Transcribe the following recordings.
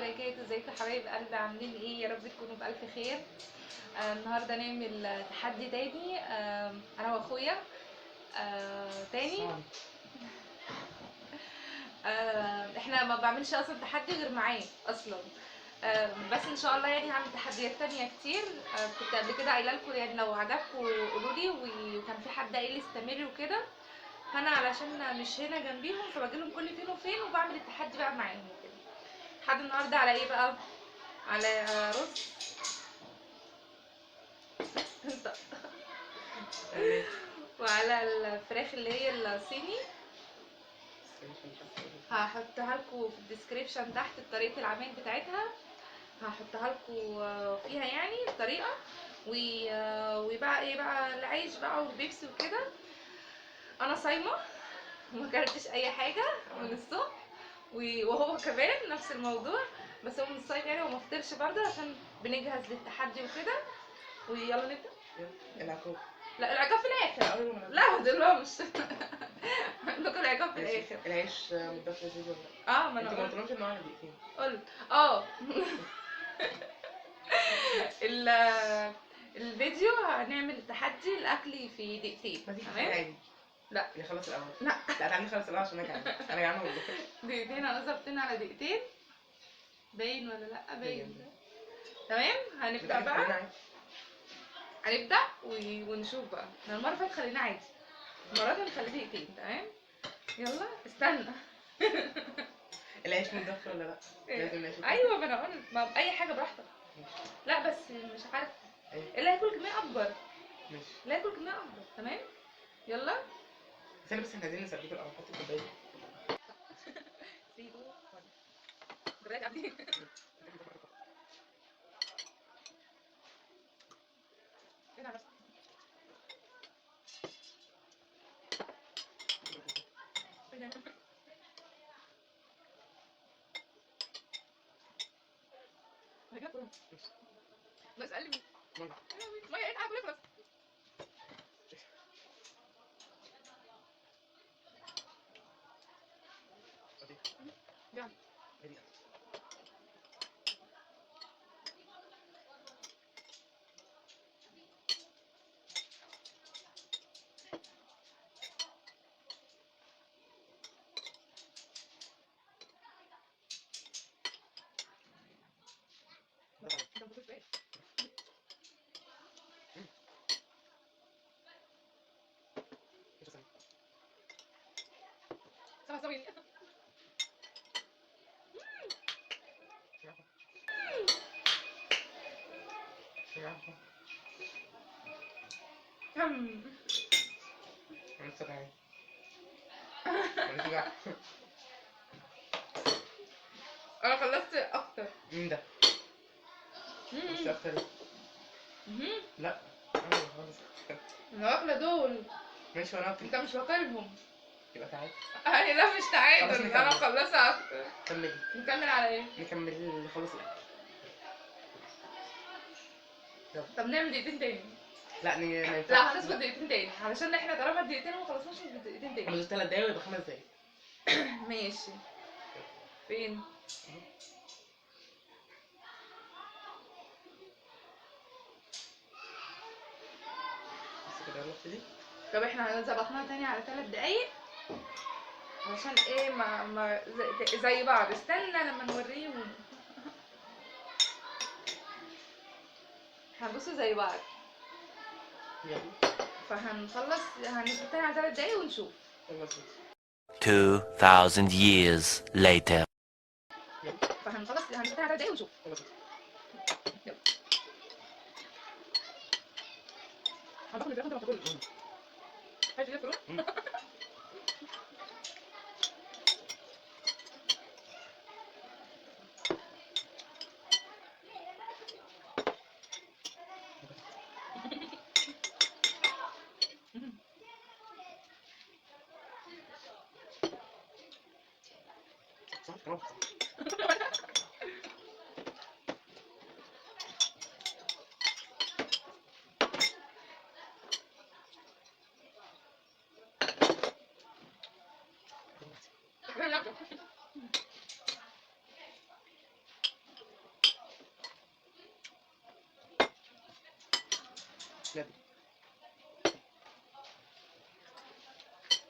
وبركاته. ازيكم يا حبايب قلبي؟ عاملين ايه؟ يا رب تكونوا بألف خير. النهارده نعمل تحدي تاني، انا واخويا تاني. احنا ما بعملش اصلا تحدي غير معاه اصلا. بس ان شاء الله يعني هعمل تحديات تانية كتير. كنت قبل كده قايله لكم يعني لو عجبكم قولوا لي، وكان في حد قايل لي استمري وكده. فانا علشان مش هنا جنبيهم فبجيلهم كل فين وفين وبعمل التحدي بقى معاهم وكده. لحد النهارده على ايه بقى؟ على رز وعلى الفراخ اللي هي الصيني. هحطها لكم في الديسكريبشن تحت طريقه العمل بتاعتها، هحطها لكم فيها يعني الطريقه. وبقى ايه بقى العيش بقى والبيبسي وكده. انا صايمه وما اكلتش اي حاجه من الصبح، وهو كمان نفس الموضوع. بس هو من الصيف يعني وما فطرش برضه عشان بنجهز للتحدي وكده. ويلا نبدا. العقاب. لا العقاب في الاخر. لا ما تقولهمش. عندكم العقاب في الاخر. العيش متضاف لذيذ ولا لا؟ ما انا انت ما قلت. قلتلهمش ان هو على دقيقتين. قلت ال الفيديو هنعمل تحدي الاكل في دقيقتين. ما فيش حاجه تمام. عادي. لا اللي خلص الاول. لا لا تعالي نخلص الاول عشان انا جعانه. انا جعانه والله. دقيقتين، انا ظبطنا على دقيقتين. باين ولا لا؟ باين. تمام هنبدا بقى. هنبدا ونشوف بقى. احنا المره اللي فاتت خلينا عادي، المره دي هنخليه دقيقتين. تمام يلا استنى. العيش متضاف ولا لا؟ لازم العيش متضاف. ايوه ما انا قلت ما اي حاجه براحتك. لا بس مش عارفه اللي هياكل كميه اكبر. ماشي. اللي هياكل كميه اكبر. تمام يلا. بس احنا عايزين نثبته الاول. حط الكوبايه. دلوقتي قبلي. بس قال لي ميه ايه تعالى خلاص. يلا ثواني. انا لسه جعان. انا خلصت اكتر. مين ده؟ مش اكتر. لا انا خالص. انا واكله دول. ماشي وانا اكل. انت مش واكلهم. يبقى تعالى. لا مش تعادل. خلاص انا نكمل. مخلصه اكتر. كملي. نكمل على ايه؟ نكمل نخلص الاكل. طب نعمل دقيقتين تاني. لا ما ينفعش. لا هنظبط دقيقتين تاني علشان احنا طالما الدقيقتين وما خلصناش نظبط دقيقتين تاني. خلص 3 دقايق ويبقى 5 دقايق. ماشي. فين؟ بس كده يلا ابتدي. طب احنا ظبطناها تاني على 3 دقايق علشان ايه ما زي بعض. استنى لما نوريهم. هنبصوا زي بعض. يلا. فهنخلص هنظبط تاني على 3 دقايق ونشوف. 2000 years later. فهنخلص هنظبط تاني على 3 دقايق ونشوف. يلا. هناخد الفراخ انت ما تاكلش. عايز تجيب فراخ؟ مش نادي.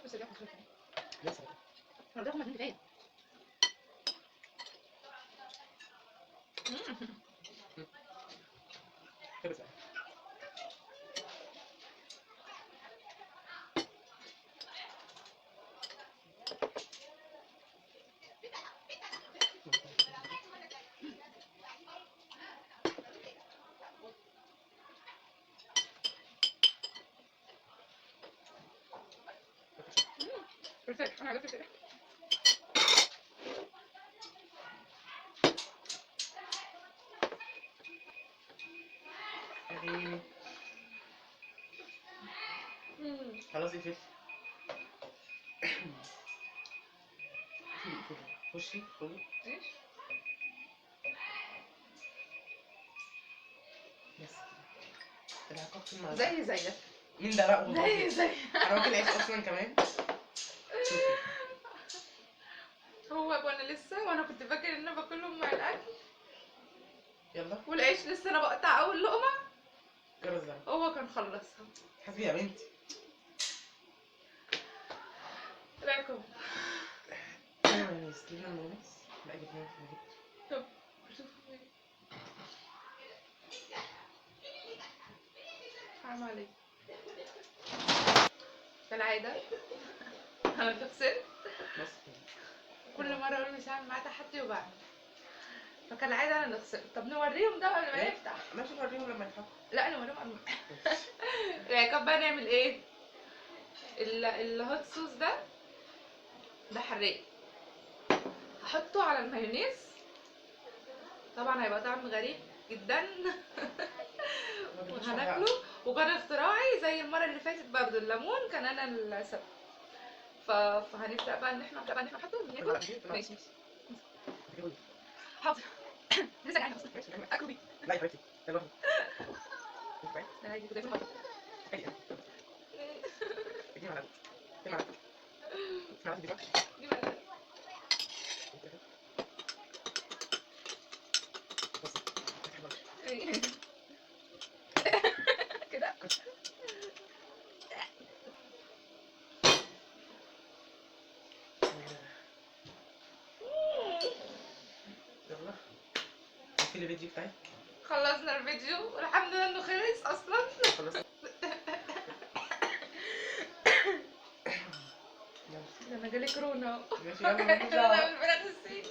بس ده خفيف. يا سلام. انا باخد مجنون كفايه. كده سهل. بيرفكت. انا عجبتني كده. يعني خلاص اقفل. خشي خدي. ايش؟ بس العقاب في المعزة. زي زيك. مين ده بقى؟ زي انا واكل عيش اصلا كمان. هو وانا لسه كنت فاكر ان انا باكلهم مع الاكل، يلا والعيش لسه انا بقطع اول لقمه، جرس ده. هو كان خلصها. حسبي يا بنتي. راكم. مايونيز جبنا المايونيز. لا جبنا طب شوف حرام عليك. كالعادة انا خسرت، بس كل مرة اقول مش هعمل معاه تحدي وبعمل، فكالعادة انا اللي خسرت. طب نوريهم ده قبل ما إيه؟ نفتح. ماشي وريهم لما يتحط. لا نوريهم قبل ما العقاب بقى نعمل ايه؟ الهوت صوص ده حراق، هحطه على المايونيز. طبعا هيبقى طعم غريب جدا وهناكله. وكان اختراعي زي المره اللي فاتت برضه، الليمون كان انا السبب. فهنبدا بقى ان احنا نحطه وناكل. ماشي حاضر. لسه قاعده اصلا اكل بيه. لا يا حبيبتي يلا لا عادي كده حاضر. اديني معلقه. اديني معلقه. معلقه دي بقى. دي بقى. بص كده يلا قفلي الفيديو بتاعك. خلصنا الفيديو والحمد لله انه خلص اصلا. خلصنا. ده انا جالي كورونا. ماشي يلا مالكيش انا دعوه. من البلد الصين.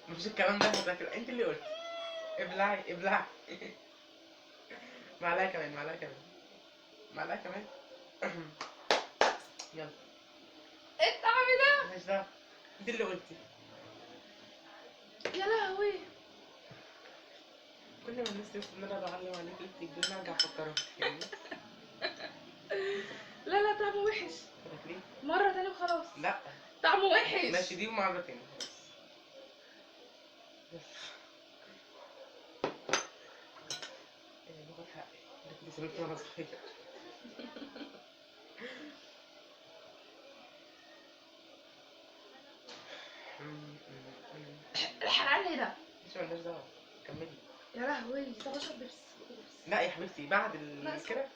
مفيش الكلام ده هتاكل. انت اللي قلت ابلعي ابلعي. معلقه كمان معلقه كمان معلقه كمان. يلا ايه الطعم ده؟ مالكيش دعوه. انت اللي قلتي. يا لهوي. كل ما الناس تقول ان انا بعلم عليك انت تجيبي ارجع افكرها يعني. لا طعمه وحش. تاكليه؟ مرة تانية وخلاص. لا طعمه وحش. ماشي دي مرة تاني خلاص. باخد حقي. انت كنت سابتني وانا صغير. الحرام ليه ده؟ مش مالناش دعوة. كملي. يا لهوي. طب اشرب بيبسي. لا يا حبيبتي بعد لا كده.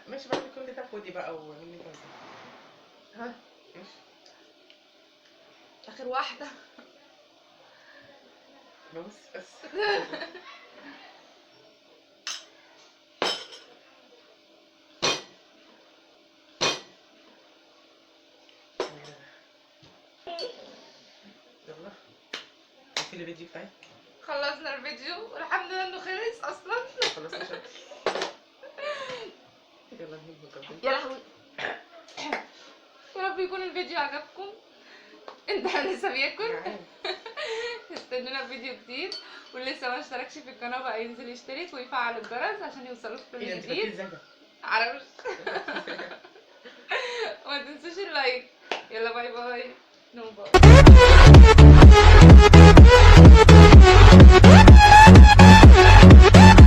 ماشي بعد كل ده خدي بقى واعملي كذا. ها ماشي. اخر واحدة. بس يلا قفلي الفيديو بتاعك. خلصنا الفيديو والحمد لله انه خلص اصلا. خلصنا شكل. يلا نهي المقدمة. يا لهوي. يا رب يكون الفيديو عجبكم. انت لسه بياكل. استنونا في فيديو جديد، واللي لسه ما اشتركش في القناه بقى ينزل يشترك ويفعل الجرس عشان يوصلوك كل ايه انت جديد. فاكر ازاي ده؟ عرفش. وما تنسوش اللايك. يلا باي باي. نو باي.